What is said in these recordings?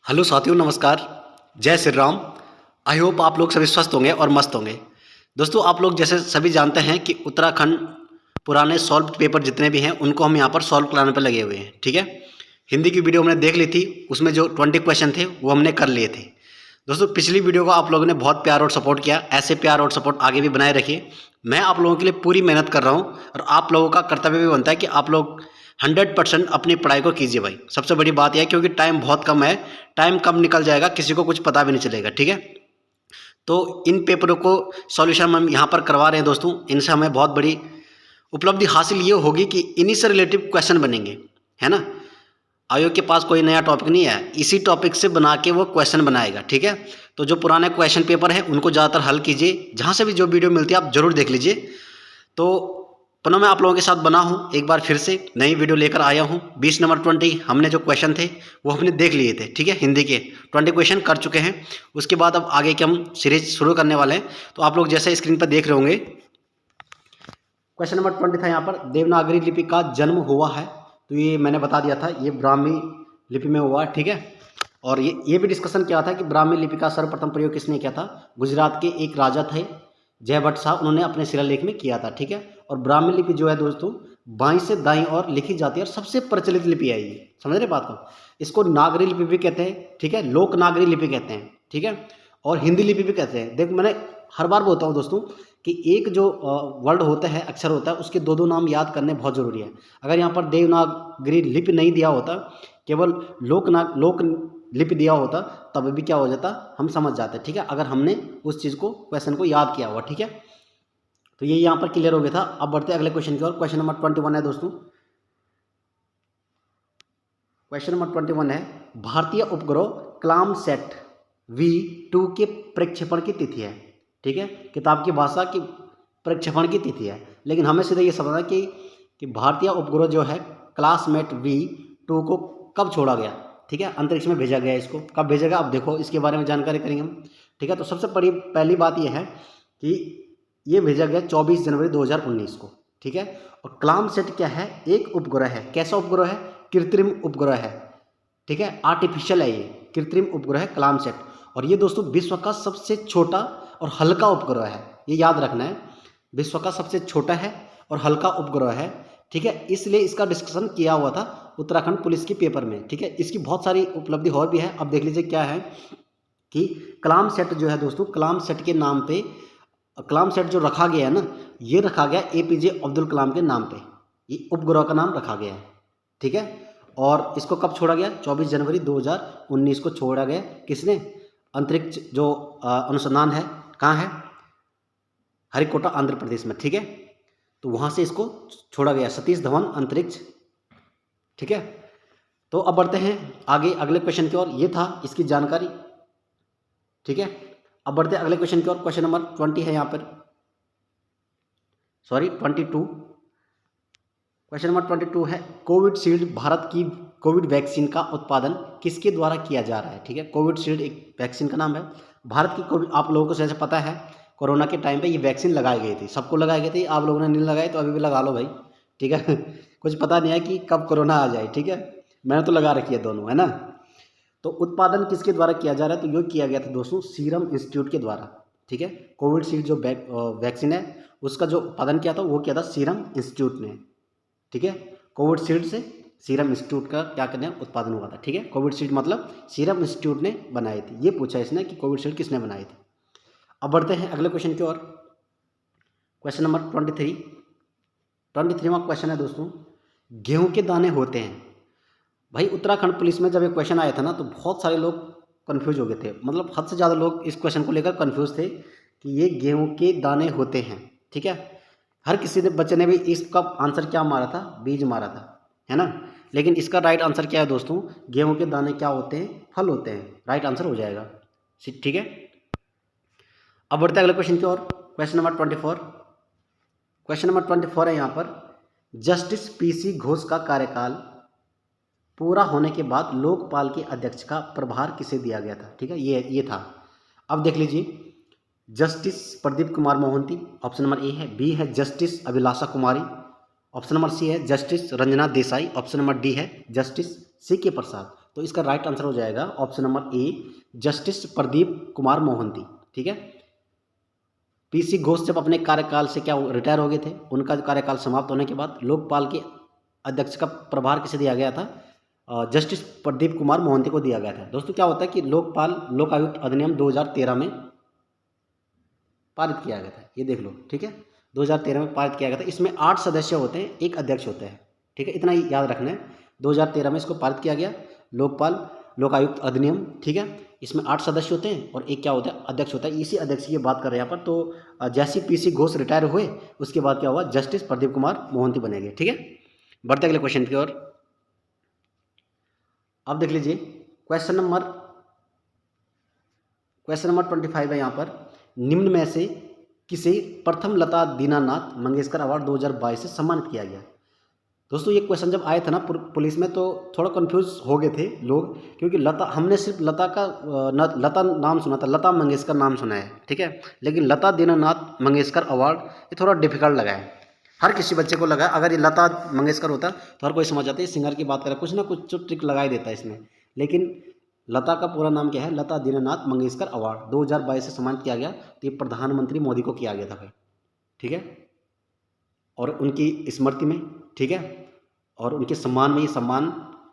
Hello साथियों, नमस्कार। जय श्री राम। आई होप आप लोग सभी स्वस्थ होंगे और मस्त होंगे। दोस्तों, आप लोग जैसे सभी जानते हैं कि उत्तराखंड पुराने सॉल्व पेपर जितने भी हैं उनको हम यहाँ पर सॉल्व कराने पर लगे हुए हैं। ठीक है, हिंदी की वीडियो हमने देख ली थी, उसमें जो 20 क्वेश्चन थे वो हमने कर लिए थे। दोस्तों, पिछली वीडियो को आप लोगों ने बहुत प्यार और सपोर्ट किया, ऐसे प्यार और सपोर्ट आगे भी बनाए रखिए। मैं आप लोगों के लिए पूरी मेहनत कर रहा हूँ और आप लोगों का कर्तव्य भी बनता है कि आप लोग 100% अपनी पढ़ाई को कीजिए भाई। सबसे बड़ी बात यह है क्योंकि टाइम बहुत कम है, टाइम कब निकल जाएगा किसी को कुछ पता भी नहीं चलेगा। ठीक है, तो इन पेपरों को सॉल्यूशन हम यहाँ पर करवा रहे हैं दोस्तों। इनसे हमें बहुत बड़ी उपलब्धि हासिल ये होगी कि इन्हीं से रिलेटिव क्वेश्चन बनेंगे, है ना। आयोग के पास कोई नया टॉपिक नहीं है, इसी टॉपिक से बना के वो क्वेश्चन बनाएगा। ठीक है, तो जो पुराने क्वेश्चन पेपर है उनको ज़्यादातर हल कीजिए। जहाँ से भी जो वीडियो मिलती है आप जरूर देख लीजिए। तो पुनः मैं आप लोगों के साथ बना हूँ, एक बार फिर से नई वीडियो लेकर आया हूँ। 20 नंबर 20 हमने जो क्वेश्चन थे वो हमने देख लिए थे। ठीक है, हिंदी के 20 क्वेश्चन कर चुके हैं। उसके बाद अब आगे के हम सीरीज शुरू करने वाले हैं। तो आप लोग जैसे स्क्रीन पर देख रहे होंगे, क्वेश्चन नंबर 20 था यहाँ पर, देवनागरी लिपि का जन्म हुआ है। तो ये मैंने बता दिया था, ये ब्राह्मी लिपि में हुआ। ठीक है, और ये भी डिस्कशन किया था कि ब्राह्मी लिपि का सर्वप्रथम प्रयोग किसने किया था। गुजरात के एक राजा थे जयभट्ट साहब, उन्होंने अपने शिलालेख में किया था। ठीक है, और ब्राह्मी लिपि जो है दोस्तों बाईं से दाईं और लिखी जाती है और सबसे प्रचलित लिपि है ये। समझ रहे बात को। इसको नागरी लिपि भी कहते हैं। ठीक है, लोक नागरी लिपि कहते हैं। ठीक है, और हिंदी लिपि भी कहते हैं। देख, मैंने हर बार बोलता हूँ दोस्तों कि एक जो वर्ड होता है, अक्षर होता है, उसके दो दो नाम याद करने बहुत ज़रूरी है। अगर यहाँ पर देवनागरी लिपि नहीं दिया होता, केवल लोक लिपि दिया होता, तब भी क्या हो जाता, हम समझ जाते। ठीक है, अगर हमने उस चीज़ को, क्वेश्चन को याद किया हुआ। ठीक है, तो ये यहाँ पर क्लियर हो गया था। अब बढ़ते अगले क्वेश्चन की ओर। क्वेश्चन नंबर 21 है दोस्तों। क्वेश्चन नंबर 21 है, भारतीय उपग्रह क्लामसैट V2 के प्रक्षेपण की तिथि है। ठीक है, किताब की भाषा की प्रक्षेपण की तिथि है, लेकिन हमें सीधे ये समझना कि भारतीय उपग्रह जो है क्लासमेट V2 को कब छोड़ा गया। ठीक है, अंतरिक्ष में भेजा गया। इसको कब भेजा गया, अब देखो इसके बारे में जानकारी करेंगे हम। ठीक है, तो सबसे पहली बात यह है कि ये भेजा गया 24 जनवरी 2019 को। ठीक है, और क्लामसैट क्या है, एक उपग्रह है। कैसा उपग्रह है, कृत्रिम उपग्रह है। ठीक है, आर्टिफिशियल है, ये कृत्रिम उपग्रह है क्लामसैट। और ये दोस्तों विश्व का सबसे छोटा और हल्का उपग्रह है, ये याद रखना है। विश्व का सबसे छोटा है और हल्का उपग्रह है। ठीक है, इसलिए इसका डिस्कशन किया हुआ था उत्तराखंड पुलिस के पेपर में। ठीक है, इसकी बहुत सारी उपलब्धि और भी है। अब देख लीजिए क्या है कि क्लामसैट जो है दोस्तों, क्लामसैट के नाम पे, क्लामसैट जो रखा गया है ना, ये रखा गया APJ अब्दुल कलाम के नाम पे, ये उपग्रह का नाम रखा गया है। ठीक है, और इसको कब छोड़ा गया, 24 जनवरी 2019 को छोड़ा गया। किसने, अंतरिक्ष जो अनुसंधान है, कहाँ है, हरिकोटा आंध्र प्रदेश में। ठीक है, तो वहाँ से इसको छोड़ा गया, सतीश धवन अंतरिक्ष। ठीक है, तो अब बढ़ते हैं आगे अगले क्वेश्चन की ओर। ये था इसकी जानकारी। ठीक है, अब बढ़ते हैं अगले क्वेश्चन की ओर। क्वेश्चन नंबर 20 है यहाँ पर, सॉरी 22। क्वेश्चन नंबर 22 है, कोविडशील्ड भारत की कोविड वैक्सीन का उत्पादन किसके द्वारा किया जा रहा है। ठीक है, कोविडशील्ड एक वैक्सीन का नाम है। भारत की कोविड, आप लोगों को जैसे पता है कोरोना के टाइम पे ये वैक्सीन लगाई गई थी, सबको लगाई गई थी। आप लोगों ने नहीं लगाई तो अभी भी लगा लो भाई। ठीक है कुछ पता नहीं है कि कब कोरोना आ जाए। ठीक है, मैंने तो लगा रखी है दोनों, है ना। तो उत्पादन किसके द्वारा किया जा रहा है, तो ये किया गया था दोस्तों सीरम इंस्टीट्यूट के द्वारा। ठीक है, कोविडशील्ड जो वैक्सीन है उसका जो उत्पादन किया था वो किया था सीरम इंस्टीट्यूट ने। ठीक है, कोविडशील्ड से सीरम इंस्टीट्यूट का क्या करने उत्पादन हुआ था। ठीक है, कोविडशील्ड मतलब सीरम इंस्टीट्यूट ने बनाई थी। ये पूछा इसने कि कोविडशील्ड किसने बनाई थी। अब बढ़ते हैं अगले क्वेश्चन की ओर। क्वेश्चन नंबर 23वां क्वेश्चन है दोस्तों, गेहूं के दाने होते हैं। भाई उत्तराखंड पुलिस में जब ये क्वेश्चन आया था ना, तो बहुत सारे लोग कंफ्यूज हो गए थे। मतलब हद से ज़्यादा लोग इस क्वेश्चन को लेकर कंफ्यूज थे कि ये गेहूं के दाने होते हैं। ठीक है, हर किसी ने, बच्चे ने भी इसका आंसर क्या मारा था, बीज मारा था, है ना। लेकिन इसका राइट आंसर क्या है दोस्तों, गेहूं के दाने क्या होते हैं, फल होते हैं। राइट आंसर हो जाएगा। ठीक है, अब बढ़ते हैं अगले क्वेश्चन की ओर। Question number 24। क्वेश्चन नंबर 24 है यहाँ पर, जस्टिस PC घोष का कार्यकाल पूरा होने के बाद लोकपाल के अध्यक्ष का प्रभार किसे दिया गया था। ठीक है, ये था। अब देख लीजिए, justice Pradeep Kumar Mohanty, option number A है। B है justice Abhilasha Kumari, option number C है justice Ranjana Desai, option number D है जस्टिस CK प्रसाद। तो इसका राइट आंसर हो जाएगा option number A, justice Pradeep Kumar Mohanty. ठीक है, पीसी घोष जब अपने कार्यकाल से क्या रिटायर हो गए थे, उनका कार्यकाल समाप्त होने के बाद लोकपाल के अध्यक्ष का प्रभार किसे दिया गया था? जस्टिस प्रदीप कुमार मोहंती को दिया गया था। दोस्तों क्या होता है कि लोकपाल लोकायुक्त अधिनियम 2013 में पारित किया गया था, ये देख लो। ठीक है, 2013 में पारित किया गया था। इसमें 8 सदस्य होते हैं, एक अध्यक्ष होता है। ठीक है, इतना ही याद रखना है। 2013 में इसको पारित किया गया, लोकपाल लोकायुक्त अधिनियम। ठीक है, इसमें 8 सदस्य होते हैं और एक क्या होता है? अध्यक्ष होता है। इसी अध्यक्ष की बात कर रहे हैं यहाँ पर। तो जैसे पीसी घोष रिटायर हुए, उसके बाद क्या हुआ? जस्टिस प्रदीप कुमार मोहंती बने गए। ठीक है, बढ़ते अगले क्वेश्चन की ओर। अब देख लीजिए क्वेश्चन नंबर 25 है यहाँ पर। निम्न में से किसे प्रथम लता दीनानाथ मंगेशकर अवार्ड 2022 से सम्मानित किया गया? दोस्तों ये क्वेश्चन जब आए थे ना पुलिस में, तो थोड़ा कंफ्यूज हो गए थे लोग, क्योंकि लता, हमने सिर्फ लता का लता नाम सुना था, लता मंगेशकर नाम सुना है। ठीक है, लेकिन लता दीनानाथ मंगेशकर अवार्ड ये थोड़ा डिफिकल्ट लगा है। हर किसी बच्चे को लगा, अगर ये लता मंगेशकर होता तो हर कोई समझ जाता है सिंगर की बात करें, कुछ ना कुछ तो ट्रिक लगा ही देता है इसमें। लेकिन लता का पूरा नाम क्या है? लता दीनानाथ मंगेशकर अवार्ड 2022 से सम्मानित किया गया। तो ये प्रधानमंत्री मोदी को किया गया था भाई। ठीक है, और उनकी स्मृति में, ठीक है, और उनके सम्मान में ये सम्मान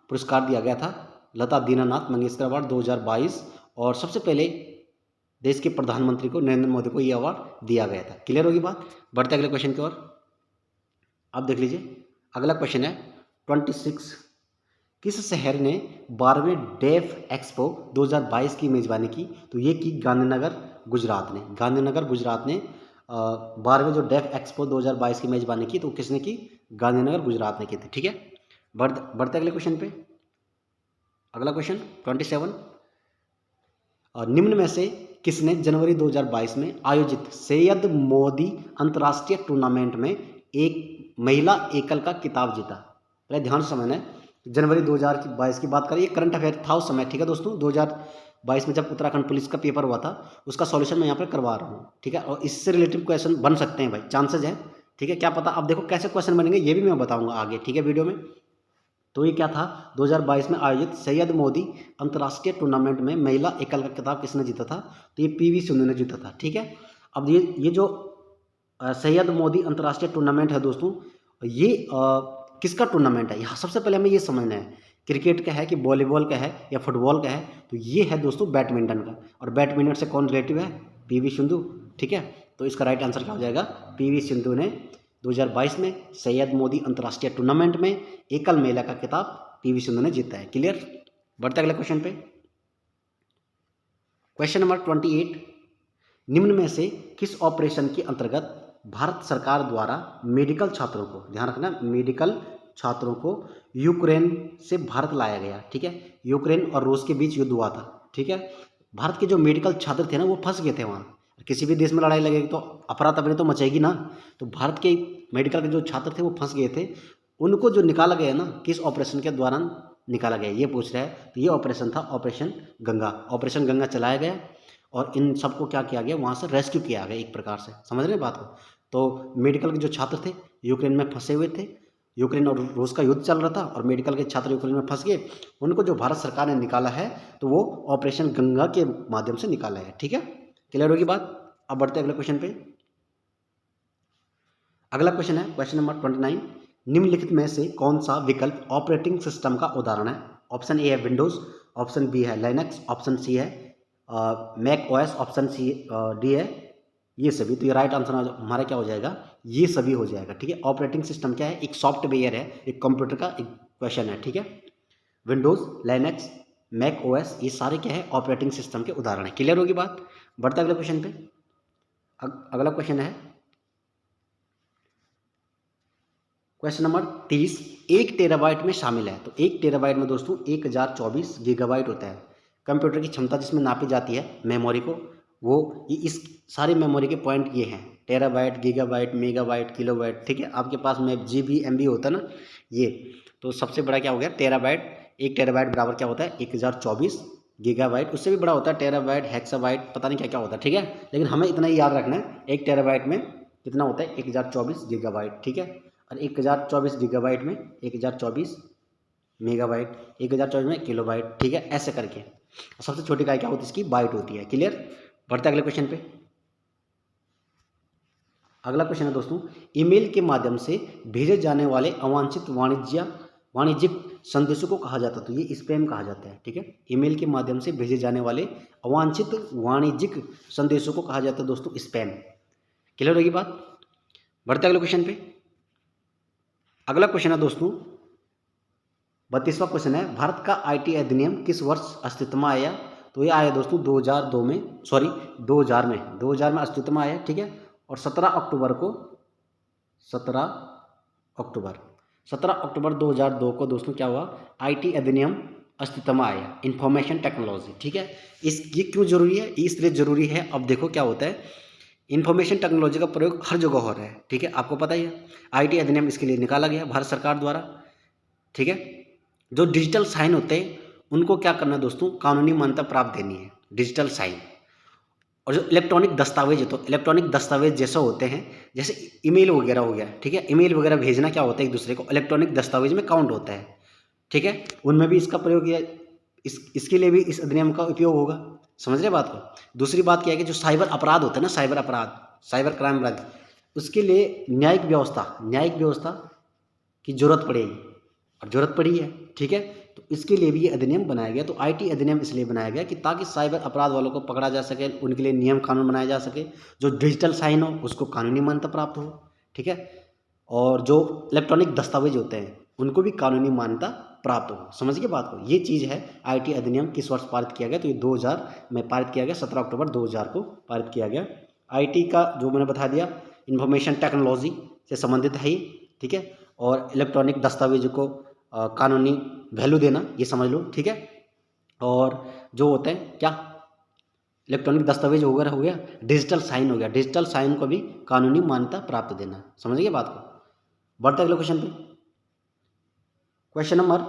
पुरस्कार दिया गया था, लता दीनानाथ मंगेशकर अवार्ड 2022। और सबसे पहले देश के प्रधानमंत्री को, नरेंद्र मोदी को, ये अवार्ड दिया गया था। क्लियर होगी बात? बढ़ते अगले क्वेश्चन की ओर। अब देख लीजिए अगला क्वेश्चन है 26। किस शहर ने 12वें डेफ एक्सपो 2022 की मेज़बानी की? तो ये की गांधीनगर गुजरात ने। गांधीनगर गुजरात ने 12वें जो डेफ एक्सपो 2022 की मेज़बानी की, तो किसने की? गांधीनगर गुजरात ने की थी। ठीक है, बढ़ते अगले क्वेश्चन पे। अगला क्वेश्चन 27। निम्न में से किसने जनवरी 2022 में आयोजित सैयद मोदी अंतर्राष्ट्रीय टूर्नामेंट में एक महिला एकल का खिताब जीता? पहले ध्यान से समझना है, जनवरी 2022 की बात करें, ये करंट अफेयर था उस समय। ठीक है दोस्तों, 2022 में जब उत्तराखंड पुलिस का पेपर हुआ था, उसका सॉल्यूशन मैं यहाँ पर करवा रहा हूँ। ठीक है, और इससे रिलेटेड क्वेश्चन बन सकते हैं भाई, चांसेज हैं। ठीक है, क्या पता, अब देखो कैसे क्वेश्चन बनेंगे ये भी मैं बताऊंगा आगे। ठीक है, वीडियो में। तो ये क्या था? 2022 में आयोजित सैयद मोदी अंतर्राष्ट्रीय टूर्नामेंट में महिला एकल का खिताब किसने जीता था? तो ये पीवी सिंधु ने जीता था। ठीक है, अब ये जो सैयद मोदी अंतर्राष्ट्रीय टूर्नामेंट है दोस्तों, ये किसका टूर्नामेंट है? यहाँ सबसे पहले हमें ये समझना है, क्रिकेट का है कि वॉलीबॉल का है या फुटबॉल का है? तो ये है दोस्तों बैडमिंटन का। और बैडमिंटन से कौन रिलेटिव है? पीवी सिंधु। ठीक है, तो इसका राइट आंसर क्या हो जाएगा? पीवी सिंधु ने 2022 में सैयद मोदी अंतर्राष्ट्रीय टूर्नामेंट में एकल महिला का खिताब पीवी सिंधु ने जीता है। क्लियर? बढ़ते अगले क्वेश्चन पे। Question number 28। निम्न में से किस ऑपरेशन के अंतर्गत भारत सरकार द्वारा मेडिकल छात्रों को, ध्यान रखना, मेडिकल छात्रों को यूक्रेन से भारत लाया गया? ठीक है, यूक्रेन और रूस के बीच युद्ध हुआ था। ठीक है, भारत के जो मेडिकल छात्र थे ना, वो फंस गए थे वहाँ। किसी भी देश में लड़ाई लगेगी तो अफरा तफरी तो मचेगी ना। तो भारत के मेडिकल के जो छात्र थे वो फंस गए थे, उनको जो निकाला गया ना, किस ऑपरेशन के दौरान निकाला गया ये पूछ रहा है। तो ये ऑपरेशन था ऑपरेशन गंगा। ऑपरेशन गंगा चलाया गया और इन सबको क्या किया गया? वहाँ से रेस्क्यू किया गया एक प्रकार से। समझ रहे हैं बात को? तो मेडिकल के जो छात्र थे यूक्रेन में फंसे हुए थे, यूक्रेन और रूस का युद्ध चल रहा था और मेडिकल के छात्र यूक्रेन में फंस गए, उनको जो भारत सरकार ने निकाला है तो वो ऑपरेशन गंगा के माध्यम से निकाला है। ठीक है, क्लियर होगी बात? अब बढ़ते अगले क्वेश्चन पे। अगला क्वेश्चन है क्वेश्चन नंबर 29। निम्नलिखित में से कौन सा विकल्प ऑपरेटिंग सिस्टम का उदाहरण है? ऑप्शन ए है विंडोज, ऑप्शन बी है लिनक्स, ऑप्शन सी है Mac OS, option C D है ये सभी। तो ये राइट आंसर हमारा क्या हो जाएगा? ये सभी हो जाएगा। ठीक है, ऑपरेटिंग सिस्टम क्या है? एक सॉफ्टवेयर है, एक कंप्यूटर का एक क्वेश्चन है। ठीक है, विंडोज, लिनक्स, मैक ओएस, ये सारे क्या है? ऑपरेटिंग सिस्टम के उदाहरण है। क्लियर होगी बात? बढ़ते अगले क्वेश्चन पे। अगला क्वेश्चन है क्वेश्चन नंबर 30। 1 टेराबाइट में शामिल है। तो 1 टेराबाइट में दोस्तों 1024 गीगाबाइट होता है। कंप्यूटर की क्षमता जिसमें नापी जाती है मेमोरी को, वो ये इस सारी मेमोरी के पॉइंट ये हैं, टेराबाइट, गीगाबाइट, मेगाबाइट, किलोबाइट। ठीक है, आपके पास में जीबी एमबी होता है ना ये, तो सबसे बड़ा क्या हो गया? टेराबाइट। 1 टेराबाइट बराबर क्या होता है? 1024 गीगाबाइट। उससे भी बड़ा होता है टेराबाइट, हेक्साबाइट, पता नहीं क्या क्या होता है। ठीक है, लेकिन हमें इतना ही याद रखना है, 1 टेराबाइट में कितना होता है? 1024 गीगाबाइट। ठीक है, और 1024 गीगाबाइट में 1024 मेगाबाइट, 1024 में किलोबाइट, ठीक है, ऐसे करके। और सबसे छोटी इकाई क्या होती है इसकी? बाइट होती है। क्लियर? बढ़ते अगले क्वेश्चन पे। अगला क्वेश्चन है दोस्तों, ईमेल के माध्यम से भेजे जाने वाले अवांछित वाणिज्यिक संदेशों को कहा जाता है, तो ये स्पैम कहा जाता है, ठीक है। ईमेल के माध्यम से भेजे जाने वाले अवांछित वाणिज्यिक संदेशों को कहा जाता है दोस्तों स्पैम। क्लियर होगी बात? बढ़ते अगले क्वेश्चन पे। अगला क्वेश्चन है दोस्तों 32वां क्वेश्चन है, भारत का आईटी अधिनियम किस वर्ष अस्तित्व में आया? तो ये आया दोस्तों 2002 में, सॉरी 2000 में अस्तित्व में आया, ठीक है। और 17 अक्टूबर 2002 को दोस्तों क्या हुआ? आईटी अधिनियम अस्तित्व में आया, इंफॉर्मेशन टेक्नोलॉजी, ठीक है। ये क्यों जरूरी है? इसलिए जरूरी है, अब देखो क्या होता है, इंफॉर्मेशन टेक्नोलॉजी का प्रयोग हर जगह हो रहा है, ठीक है, आपको पता ही है। आईटी अधिनियम इसके लिए निकाला गया भारत सरकार द्वारा, ठीक है। जो डिजिटल साइन होते हैं उनको क्या करना है दोस्तों? कानूनी मान्यता प्राप्त देनी है, डिजिटल साइन। और जो इलेक्ट्रॉनिक दस्तावेज है, तो इलेक्ट्रॉनिक दस्तावेज जैसे होते हैं, जैसे ईमेल वगैरह हो गया, ठीक है, ईमेल वगैरह भेजना क्या होता है एक दूसरे को, इलेक्ट्रॉनिक दस्तावेज में काउंट होता है, ठीक है। उनमें भी इसका प्रयोग किया, इसके लिए भी इस अधिनियम का उपयोग होगा। समझ रहे बात को? दूसरी बात क्या है कि जो साइबर अपराध होता है ना, साइबर अपराध, साइबर क्राइम अपराध, उसके लिए न्यायिक व्यवस्था की जरूरत पड़ेगी, और जरूरत पड़ी है, ठीक है। तो इसके लिए भी ये अधिनियम बनाया गया। तो आईटी अधिनियम इसलिए बनाया गया कि ताकि साइबर अपराध वालों को पकड़ा जा सके, उनके लिए नियम कानून बनाया जा सके। जो डिजिटल साइन हो उसको कानूनी मान्यता प्राप्त हो, ठीक है। और जो इलेक्ट्रॉनिक दस्तावेज होते हैं उनको भी कानूनी मान्यता प्राप्त हो। समझिए बात को? ये चीज़ है। आईटी अधिनियम किस वर्ष पारित किया गया? तो ये 2000 में पारित किया गया, 17 अक्टूबर 2000 को पारित किया गया। आईटी का जो मैंने बता दिया, इंफॉर्मेशन टेक्नोलॉजी से संबंधित है ही, ठीक है। और इलेक्ट्रॉनिक दस्तावेज को कानूनी वैल्यू देना, ये समझ लो, ठीक है। और जो होते हैं क्या, इलेक्ट्रॉनिक दस्तावेज वगैरह हो गया, डिजिटल साइन हो गया, डिजिटल साइन को भी कानूनी मान्यता प्राप्त देना। समझिए बात को? बढ़ते अगले क्वेश्चन पे। क्वेश्चन नंबर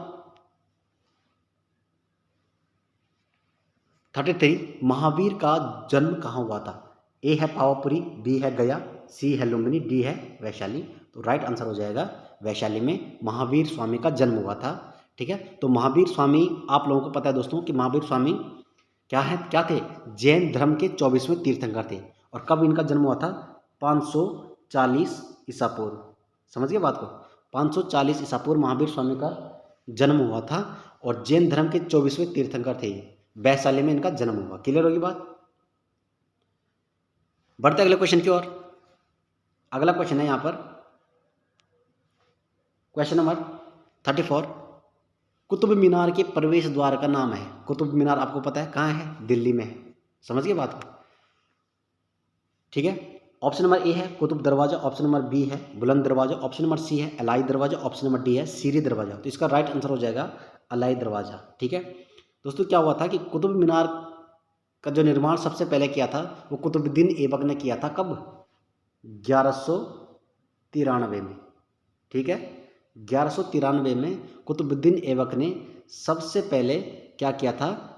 33, महावीर का जन्म कहाँ हुआ था? ए है पावापुरी, बी है गया, सी है लुम्बिनी, डी है वैशाली। तो राइट आंसर हो जाएगा वैशाली में महावीर स्वामी का जन्म हुआ था, ठीक है। तो महावीर स्वामी, आप लोगों को पता है दोस्तों कि महावीर स्वामी क्या थे? जैन धर्म के 24वें तीर्थंकर थे। और कब इनका जन्म हुआ था? 540 ईसा पूर्व। समझ गए बात को? 540 ईसा पूर्व महावीर स्वामी का जन्म हुआ था, और जैन धर्म के 24वें तीर्थंकर थे। वैशाली में इनका जन्म हुआ। क्लियर होगी बात? बढ़ते अगले क्वेश्चन की ओर। अगला क्वेश्चन है यहाँ पर क्वेश्चन नंबर 34, कुतुब मीनार के प्रवेश द्वार का नाम है। कुतुब मीनार आपको पता है कहाँ है? दिल्ली में है। समझ गए बात को? ठीक है। ऑप्शन नंबर ए है कुतुब दरवाजा, ऑप्शन नंबर बी है बुलंद दरवाजा, ऑप्शन नंबर सी है अलाई दरवाजा, ऑप्शन नंबर डी है सीरी दरवाजा। तो इसका राइट आंसर हो जाएगा अलाई दरवाजा, ठीक है। दोस्तों क्या हुआ था कि कुतुब मीनार का जो निर्माण सबसे पहले किया था वो कुतुबुद्दीन ऐबक ने किया था। कब? 1193 में, ठीक है। 1193 में कुतुबुद्दीन ऐबक ने सबसे पहले क्या किया था?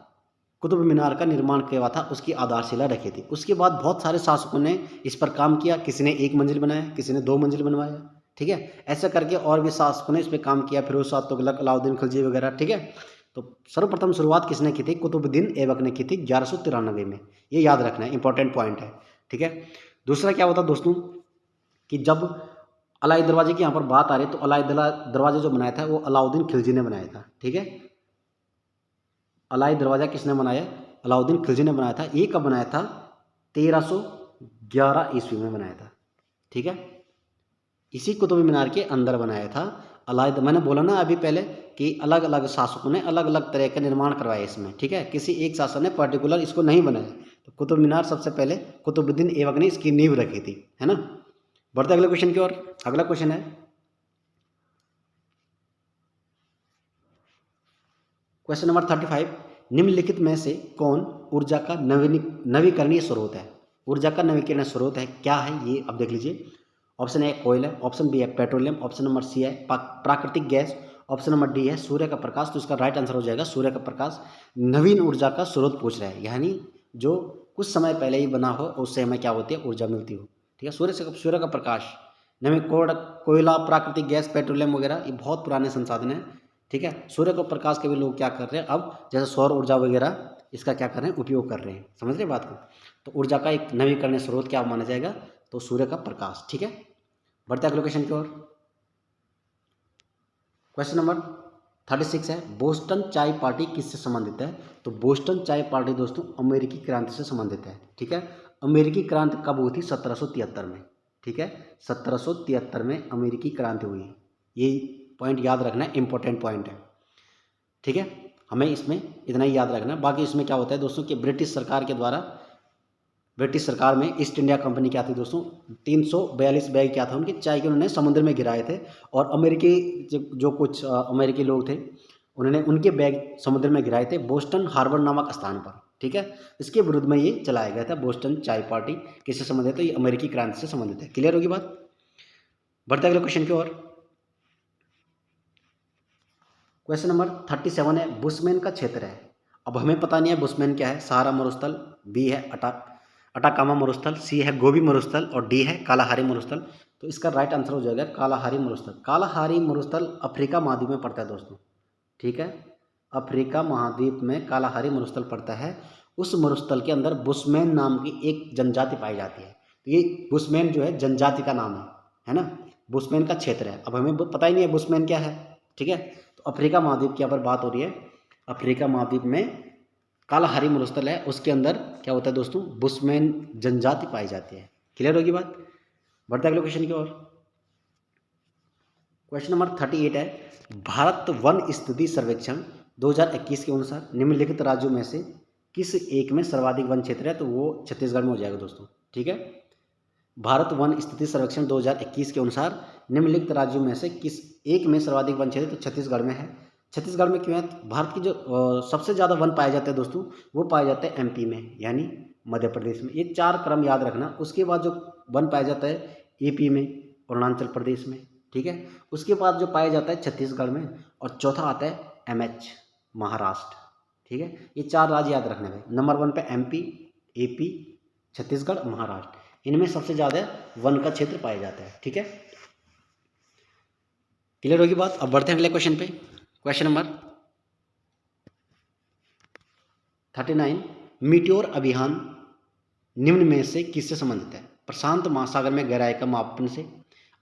कुतुब मीनार का निर्माण किया था, उसकी आधारशिला रखी थी। उसके बाद बहुत सारे शासकों ने इस पर काम किया, किसी ने 1 मंजिल बनाया, किसी ने 2 मंजिल बनवाया, ठीक है। ऐसा करके और भी शासकों ने इस पर काम किया, फिरोज शाह तुगलक, अलाउद्दीन खिलजी वगैरह, ठीक है। तो सर्वप्रथम शुरुआत किसने की थी? कुतुबुद्दीन ऐबक ने की थी 1193 में। ये याद रखना है, इंपॉर्टेंट पॉइंट है, ठीक है। दूसरा क्या होता दोस्तों कि जब अलाई दरवाजे की यहाँ पर बात आ रही है तो अलाई दरवाजा जो बनाया था वो अलाउद्दीन खिलजी ने बनाया था, ठीक है। अलाई दरवाजा किसने बनाया? अलाउद्दीन खिलजी ने बनाया था। ये कब बनाया था? 1311 ईस्वी में बनाया था, ठीक है। इसी कुतुब मीनार के अंदर बनाया था। मैंने बोला ना अभी पहले कि अलग अलग शासकों ने अलग अलग तरह का निर्माण करवाया इसमें, ठीक है। किसी एक शासक ने पर्टिकुलर इसको नहीं बनाया। तो कुतुब मीनार सबसे पहले कुतुबुद्दीन ऐबक ने इसकी नींव रखी थी, है ना। बढ़ते अगले क्वेश्चन की ओर। अगला क्वेश्चन है क्वेश्चन नंबर 35, निम्नलिखित में से कौन ऊर्जा का नवीकरणीय स्रोत है? ऊर्जा का नवीकरणीय स्रोत है क्या है ये अब देख लीजिए। ऑप्शन ए कोयला, ऑप्शन बी है पेट्रोलियम, ऑप्शन नंबर सी है प्राकृतिक गैस, ऑप्शन नंबर डी है सूर्य का प्रकाश। तो इसका राइट आंसर हो जाएगा सूर्य का प्रकाश। नवीन ऊर्जा का स्रोत पूछ रहा है, यानी जो कुछ समय पहले ही बना हो उससे हमें क्या होती है? ऊर्जा मिलती हो, ठीक है। सूर्य का प्रकाश, नवीन कोयला, प्राकृतिक गैस, पेट्रोलियम वगैरह ये बहुत पुराने संसाधन हैं, ठीक है। सूर्य को प्रकाश के भी लोग क्या कर रहे हैं अब, जैसे सौर ऊर्जा वगैरह इसका क्या कर रहे हैं, उपयोग कर रहे हैं। समझ रहे बात को। तो ऊर्जा का एक नवीकरणीय स्रोत क्या माना जाएगा, तो सूर्य का प्रकाश। ठीक है, बढ़ते अगले क्वेश्चन की ओर। क्वेश्चन नंबर 36 है, बोस्टन चाय पार्टी किससे संबंधित है। तो बोस्टन चाय पार्टी दोस्तों अमेरिकी क्रांति से संबंधित है। ठीक है, अमेरिकी क्रांति कब हुई थी, 1773 में। ठीक है, 1773 में अमेरिकी क्रांति हुई। ये पॉइंट याद रखना, इंपॉर्टेंट पॉइंट है। ठीक है, हमें इसमें इतना ही याद रखना। बाकी इसमें क्या होता है दोस्तों कि ब्रिटिश सरकार के द्वारा, ब्रिटिश सरकार में ईस्ट इंडिया कंपनी क्या थी दोस्तों, 342 बैग क्या था उनकी चाय के, उन्होंने समुद्र में गिराए थे। और अमेरिकी जो कुछ अमेरिकी लोग थे, उन्होंने उनके बैग समुद्र में गिराए थे बोस्टन हार्बर नामक स्थान पर। ठीक है, इसके विरुद्ध में ये चलाया गया था। बोस्टन चाय पार्टी किससे संबंधित है, ये अमेरिकी क्रांति से संबंधित है। क्लियर होगी बात। बढ़ते अगले क्वेश्चन की ओर। क्वेश्चन नंबर 37 है, बुशमैन का क्षेत्र है। अब हमें पता नहीं है बुशमैन क्या है। सहारा मरुस्थल, बी है अटाकामा मरुस्थल, सी है गोबी मरुस्थल और डी है कालाहारी मरुस्थल। तो इसका राइट आंसर हो जाएगा कालाहारी मरुस्थल। कालाहारी मरुस्थल अफ्रीका महाद्वीप में पड़ता है दोस्तों। ठीक है, अफ्रीका महाद्वीप में कालाहारी मरुस्थल पड़ता है। उस मरुस्थल के अंदर बुशमैन नाम की एक जनजाति पाई जाती है। तो ये बुशमैन जो है जनजाति का नाम है ना, बुशमैन का क्षेत्र है। अब हमें पता ही नहीं है बुशमैन क्या है। ठीक है, तो अफ्रीका महाद्वीप की यहाँ पर बात हो रही है। अफ्रीका महाद्वीप में कालाहारी मरुस्थल है, उसके अंदर क्या होता है दोस्तों, बुशमैन जनजाति पाई जाती है। क्लियर होगी बात। बढ़ते अगले क्वेश्चन की ओर। क्वेश्चन नंबर 38 है, भारत वन स्थिति सर्वेक्षण 2021 के अनुसार निम्नलिखित राज्यों में से किस एक में सर्वाधिक वन क्षेत्र है। तो वो छत्तीसगढ़ में हो जाएगा दोस्तों। ठीक है, भारत वन स्थिति सर्वेक्षण 2021 के अनुसार निम्नलिखित राज्यों में से किस एक में सर्वाधिक वन क्षेत्र, तो छत्तीसगढ़ में है। छत्तीसगढ़ में क्यों है, भारत की जो सबसे ज़्यादा वन पाए जाते हैं दोस्तों, वो पाए जाते हैं एमपी में, यानी मध्य प्रदेश में। ये 4 क्रम याद रखना। उसके बाद जो वन पाया जाता है यूपी में, अरुणाचल प्रदेश में। ठीक है, उसके बाद जो पाया जाता है छत्तीसगढ़ में, और चौथा आता है एमएच, महाराष्ट्र। ठीक है, ये 4 राज्य याद रखने में। नंबर 1 पे एमपी, एपी, छत्तीसगढ़, महाराष्ट्र, इनमें सबसे ज़्यादा वन का क्षेत्र पाया जाता है। ठीक है, क्लियर होगी बात। अब बढ़ते हैं अगले क्वेश्चन पे। क्वेश्चन नंबर 39, मीटियोर अभियान निम्न में से किससे संबंधित है। प्रशांत महासागर में गहराई का मापन से,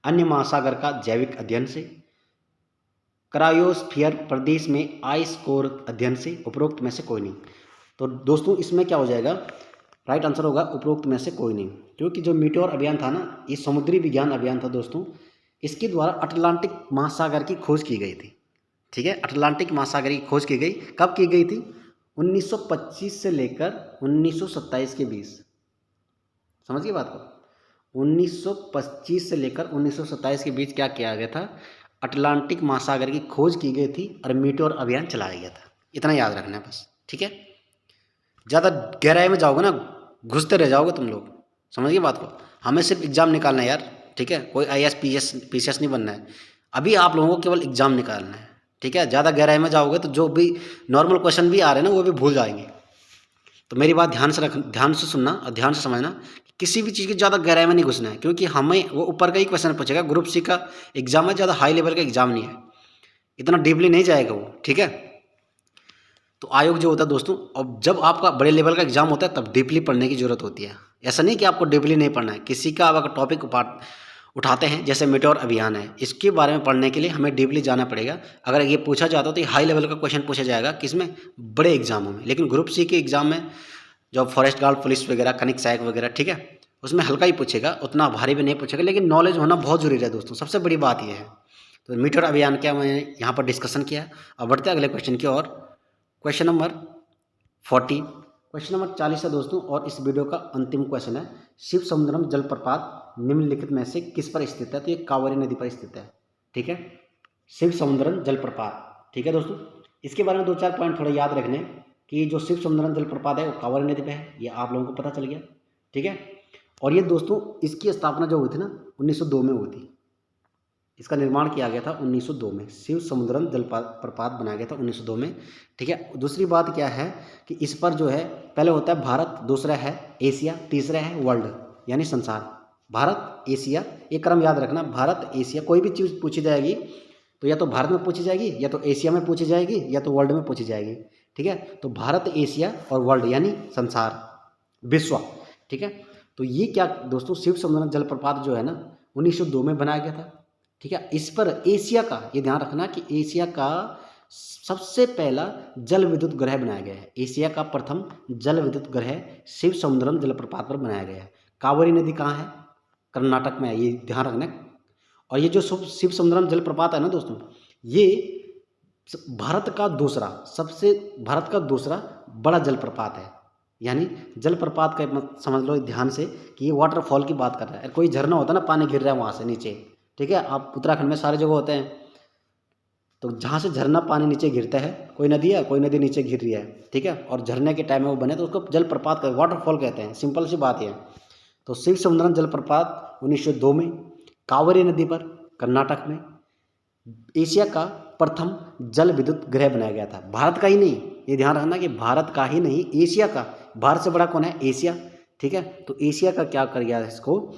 अन्य महासागर का जैविक अध्ययन से, क्रायोस्फीयर प्रदेश में आइस कोर अध्ययन से, उपरोक्त में से कोई नहीं। तो दोस्तों इसमें क्या हो जाएगा, राइट आंसर होगा उपरोक्त में से कोई नहीं। क्योंकि जो मीटियोर अभियान था ना, ये समुद्री विज्ञान अभियान था दोस्तों। इसके द्वारा अटलांटिक महासागर की खोज की गई थी। ठीक है, अटलांटिक महासागर की खोज की गई। कब की गई थी, 1925 से लेकर 1927 के बीच। समझ गए बात को। 1925 से लेकर 1927 के बीच क्या किया गया था, अटलांटिक महासागर की खोज की गई थी और मीटियोर अभियान चलाया गया था। इतना याद रखना है बस। ठीक है, ज़्यादा गहराई में जाओगे ना, घुसते रह जाओगे तुम लोग। समझ गए बात को। हमें सिर्फ एग्जाम निकालना है यार। ठीक है, कोई IAS PCS नहीं बनना है। अभी आप लोगों को केवल एग्जाम निकालना है। ठीक है, ज़्यादा गहराई में जाओगे तो जो भी नॉर्मल क्वेश्चन भी आ रहे हैं ना, वो भी भूल जाएंगे। तो मेरी बात ध्यान से सुनना और ध्यान से समझना। किसी भी चीज़ की ज़्यादा गहराई में नहीं घुसना है, क्योंकि हमें वो ऊपर का ही क्वेश्चन पूछेगा। ग्रुप सी का एग्जाम है, ज़्यादा हाई लेवल का एग्जाम नहीं है, इतना डीपली नहीं जाएगा वो। ठीक है, तो आयोग जो होता है दोस्तों, अब जब आपका बड़े लेवल का एग्जाम होता है तब डीपली पढ़ने की जरूरत होती है। ऐसा नहीं कि आपको डीपली नहीं पढ़ना है। किसी का अगर टॉपिक उठाते हैं, जैसे मीटियोर अभियान है, इसके बारे में पढ़ने के लिए हमें डीपली जाना पड़ेगा। अगर ये पूछा जाता तो ये हाई लेवल का क्वेश्चन पूछा जाएगा, किसमें, बड़े एग्जामों में। लेकिन ग्रुप सी के एग्जाम में जो फॉरेस्ट गार्ड पुलिस वगैरह, खनिक सहायक वगैरह, ठीक है, उसमें हल्का ही पूछेगा, उतना भारी भी नहीं पूछेगा। लेकिन नॉलेज होना बहुत जरूरी है दोस्तों, सबसे बड़ी बात यह है। तो मीटियोर अभियान क्या मैंने यहाँ पर डिस्कशन किया। अब बढ़ते अगले क्वेश्चन की ओर। क्वेश्चन नंबर 40, क्वेश्चन नंबर 40 है दोस्तों, और इस वीडियो का अंतिम क्वेश्चन है। शिव समुद्रम जलप्रपात निम्नलिखित में से किस पर स्थित है। तो ये कावेरी नदी पर स्थित है। ठीक है, शिव समुद्रम जलप्रपात। ठीक है दोस्तों, इसके बारे में 2-4 पॉइंट थोड़ा याद रखने कि जो शिव समुद्रम जलप्रपात है वो कावेरी नदी पे है, ये आप लोगों को पता चल गया। ठीक है, और ये दोस्तों इसकी स्थापना जो हुई थी ना, 1902 में हुई थी। इसका निर्माण किया गया था 1902 में। शिव समुद्रम जलप्रपात बनाया गया था 1902 में। ठीक है, दूसरी बात क्या है कि इस पर जो है, पहले होता है भारत, दूसरा है एशिया, तीसरा है वर्ल्ड यानी संसार। भारत, एशिया, ये क्रम याद रखना। भारत, एशिया, कोई भी चीज़ पूछी जाएगी तो या तो भारत में पूछी जाएगी, या तो एशिया में पूछी जाएगी, या तो वर्ल्ड में पूछी जाएगी। ठीक है, तो भारत, एशिया और वर्ल्ड यानी संसार, विश्व। ठीक है, तो ये क्या दोस्तों, शिव समुद्रम जलप्रपात जो है ना 1902 में बनाया गया था। ठीक है, इस पर एशिया का, ये ध्यान रखना कि एशिया का सबसे पहला जल विद्युत ग्रह बनाया गया है। एशिया का प्रथम जल विद्युत ग्रह शिव समुद्रम जलप्रपात पर बनाया गया है। कावेरी नदी कहाँ है? कर्नाटक में है, ये ध्यान रखना। और ये जो शिव समुद्रम जलप्रपात है ना दोस्तों, ये भारत का दूसरा बड़ा जलप्रपात है। यानी जलप्रपात का समझ लो ध्यान से कि ये वाटरफॉल की बात कर रहा है। कोई झरना होता है ना, पानी गिर रहा है वहाँ से नीचे। ठीक है, आप उत्तराखंड में सारे जगह होते हैं, तो जहाँ से झरना पानी नीचे गिरता है, कोई नदी नीचे गिर रही है। ठीक है, और झरने के टाइम में वो बने तो उसको जलप्रपात कहते हैं, वाटरफॉल कहते हैं। सिंपल सी बात है। तो शिव समुद्रम जलप्रपात 1902 में कावेरी नदी पर कर्नाटक में एशिया का प्रथम जल विद्युत ग्रह बनाया गया था। भारत का ही नहीं, ये ध्यान रखना कि भारत का ही नहीं, एशिया का। भारत से बड़ा कौन है? एशिया। ठीक है, तो एशिया का क्या कर गया, इसको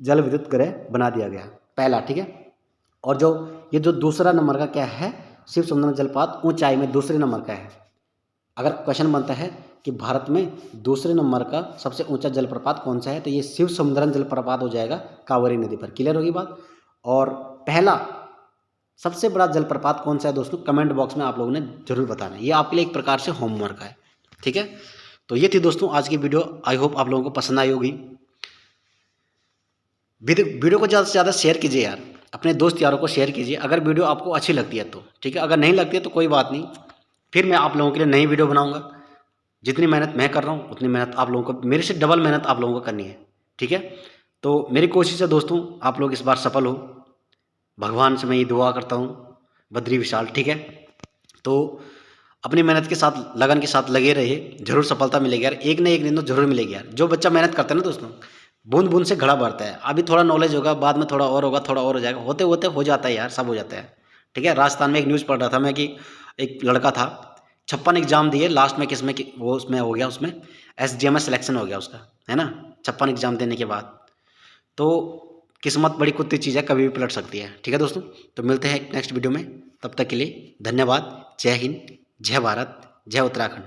जल विद्युत ग्रह बना दिया गया पहला। ठीक है, और ये जो दूसरा नंबर का क्या है, शिव समुद्रम जलप्रपात ऊंचाई में दूसरे नंबर का है। अगर क्वेश्चन बनता है कि भारत में दूसरे नंबर का सबसे ऊंचा जलप्रपात कौन सा है, तो ये शिव समुद्रम जलप्रपात हो जाएगा कावेरी नदी पर। क्लियर होगी बात? और पहला सबसे बड़ा जलप्रपात कौन सा है दोस्तों, कमेंट बॉक्स में आप लोगों ने जरूर बताना है। ये आपके लिए एक प्रकार से होमवर्क है। ठीक है, तो ये थी दोस्तों आज की वीडियो। आई होप आप लोगों को पसंद आई होगी। वीडियो को ज़्यादा से ज़्यादा शेयर कीजिए यार, अपने दोस्त यारों को शेयर कीजिए अगर वीडियो आपको अच्छी लगती है तो। ठीक है, अगर नहीं लगती है तो कोई बात नहीं, फिर मैं आप लोगों के लिए नई वीडियो बनाऊंगा। जितनी मेहनत मैं कर रहा हूँ उतनी मेहनत आप लोगों को, मेरे से डबल मेहनत आप लोगों को करनी है। ठीक है, तो मेरी कोशिश है दोस्तों आप लोग इस बार सफल हो। भगवान से मैं ये दुआ करता हूँ, बद्री विशाल। ठीक है, तो अपनी मेहनत के साथ, लगन के साथ लगे रहिए, जरूर सफलता मिलेगी यार। एक ना एक दिन तो जरूर मिलेगी यार। जो बच्चा मेहनत करता है ना दोस्तों, बूंद बूंद से घड़ा भरता है। अभी थोड़ा नॉलेज होगा, बाद में थोड़ा और होगा, थोड़ा और हो जाएगा, होते होते हो जाता है यार, सब हो जाता है। ठीक है, राजस्थान में एक न्यूज़ पढ़ रहा था मैं कि एक लड़का था, 56 एग्जाम दिए, लास्ट में किसमें वो उसमें हो गया, उसमें SDM में सिलेक्शन हो गया उसका, है ना। 56 एग्जाम देने के बाद, तो किस्मत बड़ी कुत्ती चीज़ है, कभी भी पलट सकती है। ठीक है दोस्तों, तो मिलते हैं नेक्स्ट वीडियो में, तब तक के लिए धन्यवाद। जय हिंद, जय भारत, जय उत्तराखंड।